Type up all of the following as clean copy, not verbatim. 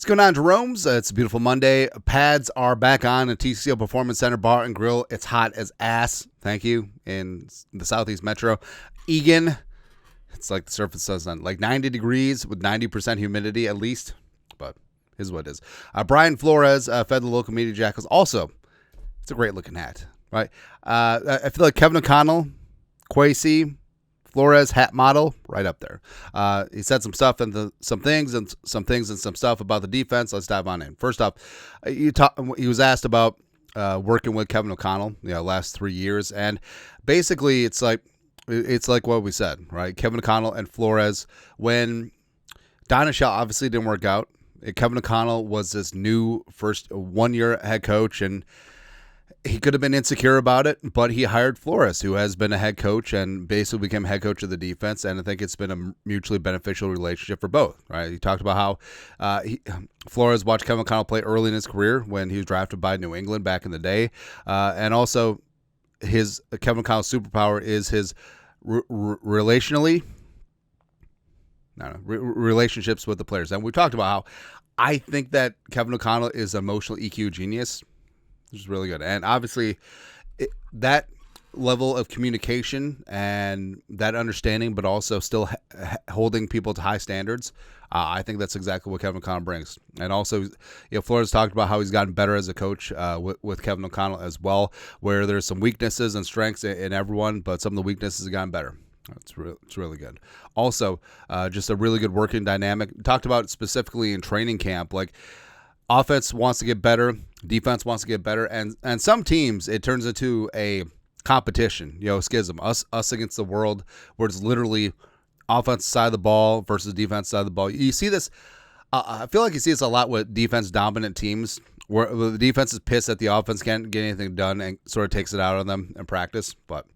What's going on, Jerome's? It's a beautiful Monday. Pads are back on at TCO Performance Center Bar and Grill. It's hot as ass. Thank you. In the Southeast Metro. Egan, it's like the surface is on like 90 degrees with 90% humidity at least. But here's what it is. Brian Flores fed the local media jackals. Also, it's a great looking hat, right? I feel like Kevin O'Connell, KOC, Flores hat model right up there. He said some stuff and some things and some stuff about the defense. Let's dive on in. First off, he was asked about working with Kevin O'Connell, last 3 years, and basically it's like what we said, right? Kevin O'Connell and Flores. When Donishell obviously didn't work out, Kevin O'Connell was this new first 1 year head coach, and he could have been insecure about it, but he hired Flores, who has been a head coach and basically became head coach of the defense, and I think it's been a mutually beneficial relationship for both, right? He talked about how Flores watched Kevin O'Connell play early in his career when he was drafted by New England back in the day, and also Kevin O'Connell's superpower is his relationships with the players. And we talked about how I think that Kevin O'Connell is an emotional EQ genius, which is really good. And obviously, that level of communication and that understanding, but also still holding people to high standards, I think that's exactly what Kevin O'Connell brings. And also, Flores talked about how he's gotten better as a coach with Kevin O'Connell as well, where there's some weaknesses and strengths in everyone, but some of the weaknesses have gotten better. It's really good. Also, just a really good working dynamic. Talked about specifically in training camp, like offense wants to get better, defense wants to get better, and some teams it turns into a competition, schism, us against the world, where it's literally offense side of the ball versus defense side of the ball. You see this, I feel like you see this a lot with defense dominant teams, where the defense is pissed that the offense can't get anything done and sort of takes it out on them in practice. But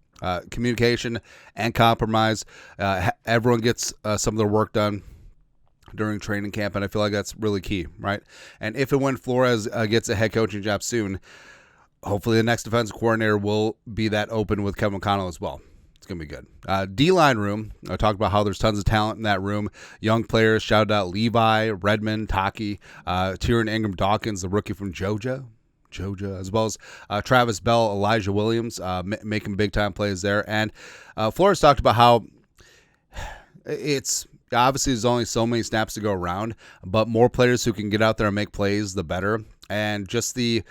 communication and compromise, everyone gets some of their work done during training camp, and I feel like that's really key, right? And if and when Flores gets a head coaching job soon, hopefully the next defensive coordinator will be that open with Kevin O'Connell as well. It's going to be good. D-line room, I talked about how there's tons of talent in that room. Young players, shouted out Levi, Redmond, Taki, Tyron Ingram Dawkins, the rookie from Georgia, as well as Travis Bell, Elijah Williams, making big-time plays there. And Flores talked about how obviously there's only so many snaps to go around, but more players who can get out there and make plays, the better. And just the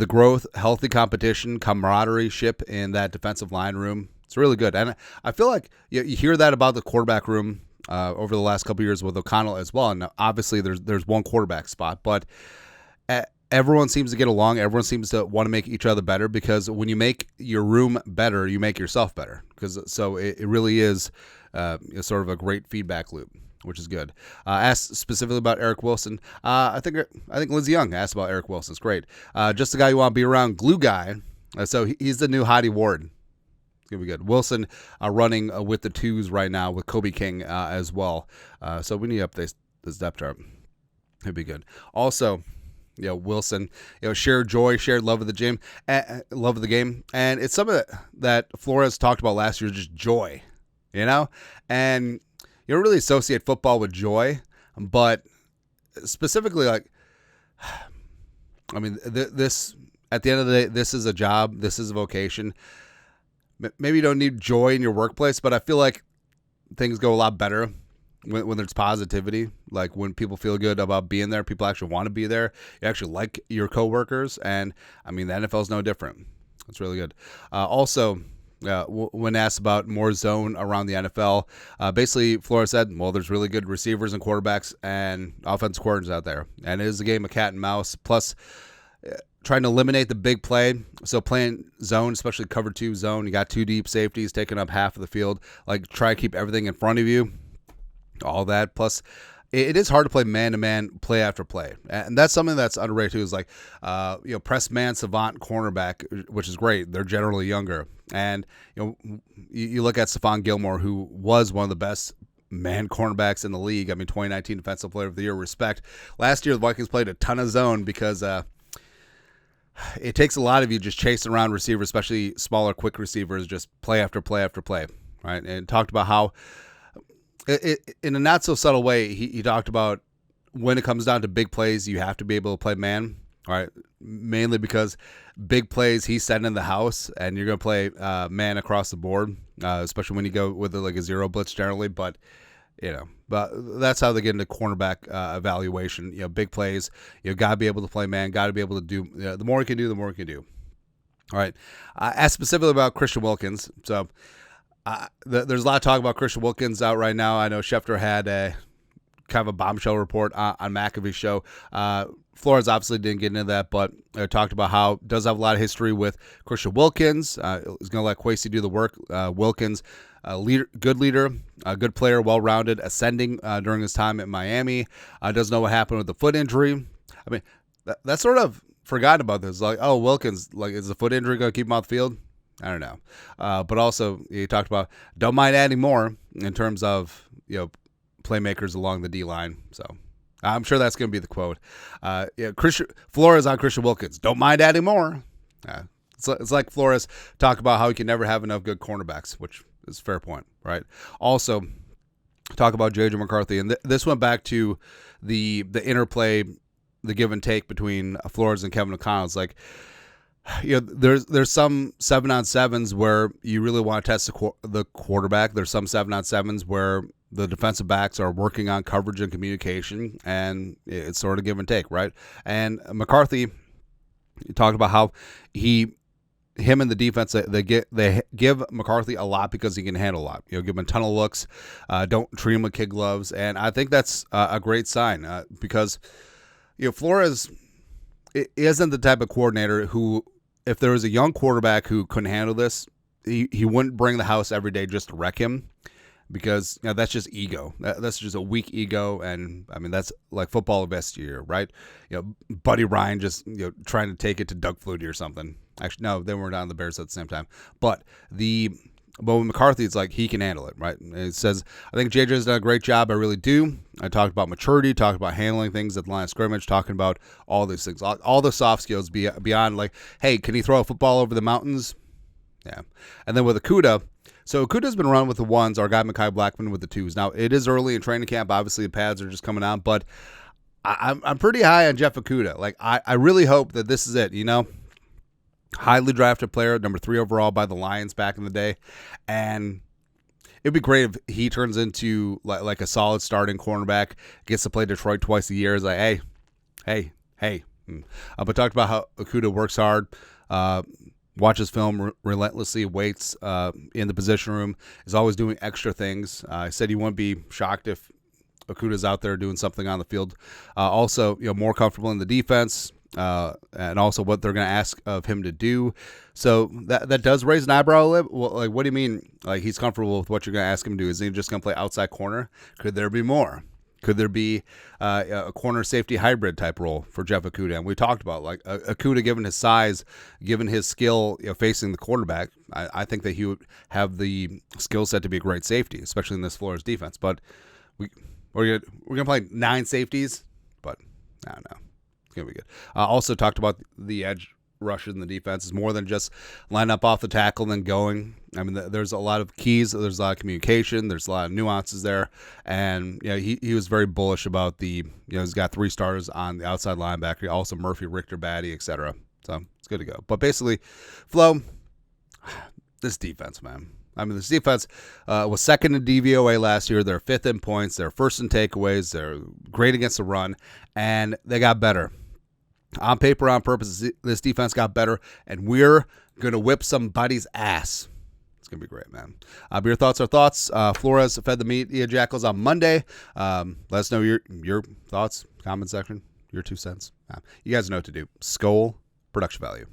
growth, healthy competition, camaraderie ship in that defensive line room, it's really good. And I feel like you hear that about the quarterback room over the last couple of years with O'Connell as well. And obviously there's one quarterback spot, but everyone seems to get along. Everyone seems to want to make each other better, because when you make your room better, you make yourself better. So it really is sort of a great feedback loop, which is good. Asked specifically about Eric Wilson. I think Lindsey Young asked about Eric Wilson. It's great. Just the guy you want to be around, glue guy. So he's the new Hottie Ward. It's going to be good. Wilson running with the twos right now with Kobe King as well. So we need to update this depth chart. It'd be good. Also, Wilson, shared joy, shared love of the gym, love of the game. And it's something that Flores talked about last year, just joy, and you don't really associate football with joy, but specifically, this, at the end of the day, this is a job, this is a vocation. Maybe you don't need joy in your workplace, but I feel like things go a lot better when there's positivity, like when people feel good about being there, people actually want to be there. You actually like your coworkers, and the NFL is no different. It's really good. Also, when asked about more zone around the NFL, basically Flores said, well, there's really good receivers and quarterbacks and offensive coordinators out there, and it is a game of cat and mouse. Plus, trying to eliminate the big play. So playing zone, especially cover 2 zone, you got 2 deep safeties taking up half of the field. Like, try to keep everything in front of you. All that. Plus, it is hard to play man-to-man play after play. And that's something that's underrated too, is like, press man, savant, cornerback, which is great. They're generally younger. And, you look at Stephon Gilmore, who was one of the best man cornerbacks in the league. 2019 Defensive Player of the Year, respect. Last year, the Vikings played a ton of zone because it takes a lot of you just chasing around receivers, especially smaller, quick receivers, just play after play after play, right? And talked about how, in a not so subtle way, he talked about when it comes down to big plays, you have to be able to play man. All right, mainly because big plays he's setting in the house, and you're going to play man across the board, especially when you go with like a zero blitz generally. But but that's how they get into cornerback evaluation. Big plays, got to be able to play man, got to be able to do. The more you can do, the more you can do. All right, asked specifically about Christian Wilkins. So there's a lot of talk about Christian Wilkins out right now. I know Schefter had a kind of a bombshell report on McAfee's show. Flores obviously didn't get into that, but talked about how does have a lot of history with Christian Wilkins. Is going to let Kwesi do the work. Wilkins, good leader, a good player, well-rounded, ascending during his time at Miami. Doesn't know what happened with the foot injury. I mean, that's sort of forgotten about this. Like, oh, Wilkins, like, is the foot injury going to keep him off the field? I don't know. But also, he talked about don't mind adding more in terms of playmakers along the D line. So I'm sure that's going to be the quote. Christian Flores on Christian Wilkins. Don't mind adding more. It's like Flores talk about how he can never have enough good cornerbacks, which is a fair point, right? Also, talk about J.J. McCarthy, and this went back to the interplay, the give and take between Flores and Kevin O'Connell. It's like, there's some 7-on-7s where you really want to test the quarterback. There's some 7-on-7s where the defensive backs are working on coverage and communication, and it's sort of give and take, right? And McCarthy talked about how him and the defense, they give McCarthy a lot because he can handle a lot. Give him a ton of looks. Don't treat him with kid gloves, and I think that's a great sign because Flores isn't the type of coordinator who, if there was a young quarterback who couldn't handle this, he wouldn't bring the house every day just to wreck him. Because that's just ego. That's just a weak ego, and I mean that's like football of best year, right? Buddy Ryan just trying to take it to Doug Flutie or something. Actually, no, they weren't on the Bears at the same time. But with McCarthy, it's like he can handle it, right? And it says I think JJ's done a great job. I really do. I talked about maturity, talked about handling things at the line of scrimmage, talking about all these things, all the soft skills beyond like, hey, can he throw a football over the mountains? Yeah, and then with Okudah. So Okuda's been running with the ones, our guy Mekhi Blackman with the twos. Now, it is early in training camp. Obviously, the pads are just coming out, but I'm pretty high on Jeff Okudah. Like, I really hope that this is it, Highly drafted player, number 3 overall by the Lions back in the day. And it'd be great if he turns into like a solid starting cornerback, gets to play Detroit twice a year. It's like, hey. But talked about how Okudah works hard, watches film relentlessly, waits in the position room, is always doing extra things. I said he wouldn't be shocked if Okudah's out there doing something on the field. Also, more comfortable in the defense, and also what they're going to ask of him to do. So that does raise an eyebrow a little. Well, like, what do you mean? Like, he's comfortable with what you're going to ask him to do? Is he just going to play outside corner? Could there be more? Could there be a corner safety hybrid type role for Jeff Okudah? And we talked about like Okudah, given his size, given his skill facing the quarterback, I think that he would have the skill set to be a great safety, especially in this Flores defense. But we're gonna play 9 safeties, but I don't know. It's gonna be good. Also talked about the edge rushers in the defense is more than just line up off the tackle and then going. I mean, there's a lot of keys. There's a lot of communication. There's a lot of nuances there. And he was very bullish about he's got 3 starters on the outside linebacker. Also Murphy, Richter, Batty, etc. So it's good to go. But basically, Flo, this defense, man. I mean, this defense was second in DVOA last year. They're 5th in points. They're 1st in takeaways. They're great against the run. And they got better. On paper, on purpose, this defense got better, and we're going to whip somebody's ass. It's going to be great, man. But your thoughts are thoughts. Flores fed the media jackals on Monday. Let us know your thoughts, comment section, your 2 cents. You guys know what to do. Skol, production value.